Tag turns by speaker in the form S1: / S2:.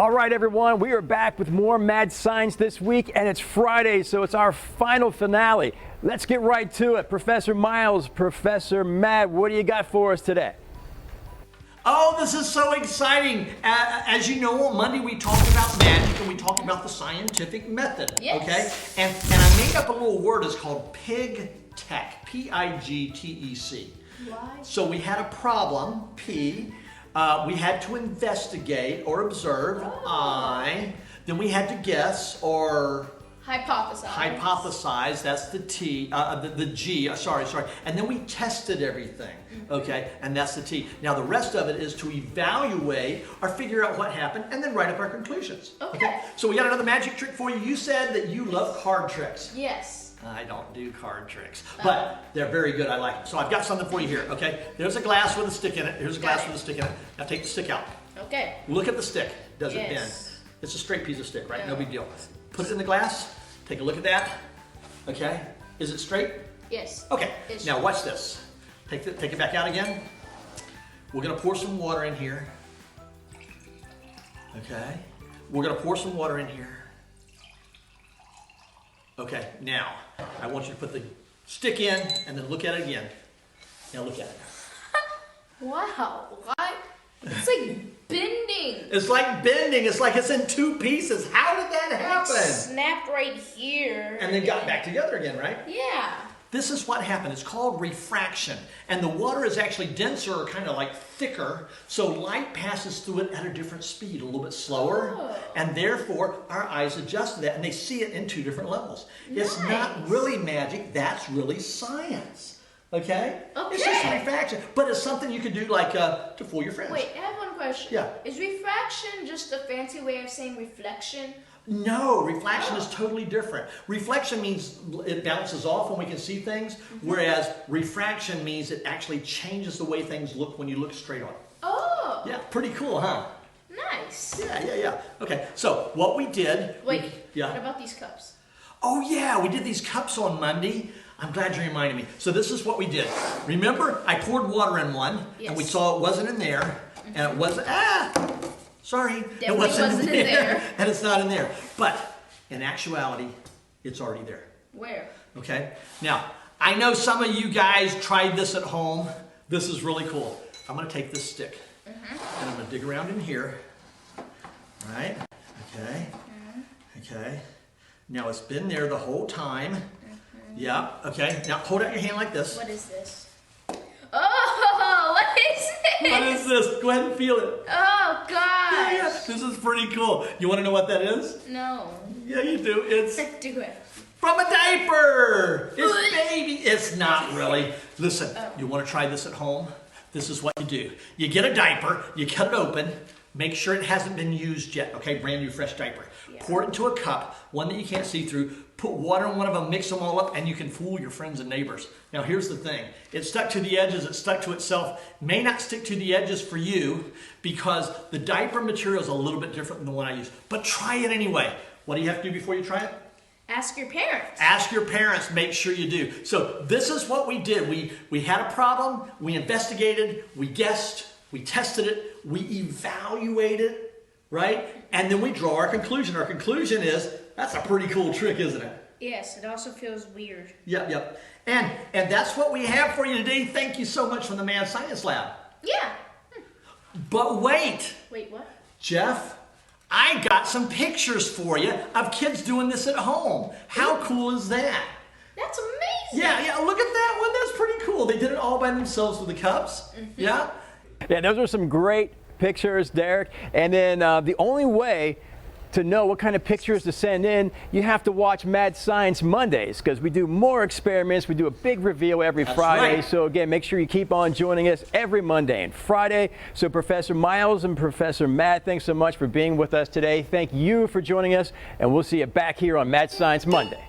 S1: All right, everyone, we are back with more Mad Science this week, and it's Friday, so it's our final finale. Let's get right to it. Professor Miles, Professor Matt, what do you got for us today?
S2: Oh, this is so exciting. As you know, on Monday we talked about magic and we talked about the scientific method.
S3: Yes.
S2: Okay? And I made up a little word. It's called Pig Tech. P-I-G-T-E-C.
S3: Why?
S2: So we had a problem, P. We had to investigate or observe, I. Then we had to guess or hypothesize, that's the T, the G, sorry. And then we tested everything, okay? And that's the T. Now the rest of it is to evaluate or figure out what happened and then write up our conclusions.
S3: Okay.
S2: So we got another magic trick for you. You said that you love card tricks.
S3: Yes.
S2: I don't do card tricks, but they're very good. I like them. So I've got something for you here, okay? There's a glass with a stick in it. Here's a glass with a stick in it. Now take the stick out.
S3: Okay.
S2: Look at the stick. Does it bend?
S3: Yes.
S2: It's a straight piece of stick, right? No
S3: No.
S2: big deal. Put it in the glass. Take a look at that. Okay. Is it straight?
S3: Yes.
S2: Okay.
S3: It's
S2: Now watch this. Take it back out again. We're gonna pour some water in here. Okay. We're gonna pour some water in here. Okay. Now I want you to put the stick in and then look at it again. Now look at it.
S3: Wow. Why? It's like bending.
S2: It's like bending. It's like it's in two pieces. How did that happen?
S3: Like snapped right here.
S2: And then got back together again, right?
S3: Yeah.
S2: This is what happened. It's called refraction. And the water is actually denser or kind of like thicker, so light passes through it at a different speed, a little bit slower.
S3: Oh.
S2: And therefore, our eyes adjust to that, and they see it in two different levels. It's
S3: Nice.
S2: not really magic. That's really science. Okay?
S3: Okay.
S2: It's just refraction. But it's something you could do like to fool your friends.
S3: Wait, I have one question.
S2: Yeah.
S3: Is refraction just a fancy way of saying reflection?
S2: No, reflection is totally different. Reflection means it bounces off when we can see things, whereas refraction means it actually changes the way things look when you look straight on.
S3: Oh.
S2: Yeah, pretty cool, huh?
S3: Nice.
S2: Yeah. Okay, so what we did...
S3: Wait.
S2: Yeah.
S3: What about these cups?
S2: Oh yeah, we did these cups on Monday. I'm glad you reminded me. So this is what we did. Remember, I poured water in one, and we
S3: Yes.
S2: saw it wasn't in there, and it wasn't... Sorry, it
S3: Definitely
S2: wasn't
S3: wasn't
S2: in
S3: in there.
S2: and it's not in there. But in actuality, it's already there.
S3: Where?
S2: Okay? Now, I know some of you guys tried this at home. This is really cool. I'm going to take this stick and I'm going to dig around in here. All right? Okay. Okay. Now, it's been there the whole time. Yeah. Okay. Now, hold out your hand like this.
S3: What is this? Oh, what is this?
S2: What is this? Go ahead and feel it.
S3: Oh, gosh.
S2: Yeah, this is pretty cool. You want to know what that is?
S3: No.
S2: Yeah, you do. It's
S3: Do it.
S2: from a diaper. It's baby. It's not really. Listen, you want to try this at home? This is what you do. You get a diaper, you cut it open, make sure it hasn't been used yet, okay? Brand new fresh diaper.
S3: Yeah.
S2: Pour it into a cup, one that you can't see through. Put water in one of them, mix them all up, and you can fool your friends and neighbors. Now here's the thing. It's stuck to the edges, it's stuck to itself. May not stick to the edges for you because the diaper material is a little bit different than the one I use. But try it anyway. What do you have to do before you try it?
S3: Ask your parents.
S2: Ask your parents, make sure you do. So this is what we did. We had a problem, we investigated, we guessed, we tested it, we evaluated, right? And then we draw our conclusion. Our conclusion is, that's a pretty cool trick, isn't it?
S3: Yes, it also feels weird.
S2: Yep. And that's what we have for you today. Thank you so much from the Mad Science Lab.
S3: Yeah.
S2: But wait,
S3: Wait, what?
S2: Jeff, I got some pictures for you of kids doing this at home. How cool is that?
S3: That's amazing.
S2: Yeah, look at that one. That's pretty cool. They did it all by themselves with the cups. Yeah?
S1: Yeah, those are some great pictures, Derek. And then the only way to know what kind of pictures to send in, you have to watch Mad Science Mondays because we do more experiments. We do a big reveal every Friday.
S2: Right.
S1: So again, make sure you keep on joining us every Monday and Friday. So Professor Miles and Professor Matt, thanks so much for being with us today. Thank you for joining us, and we'll see you back here on Mad Science Monday.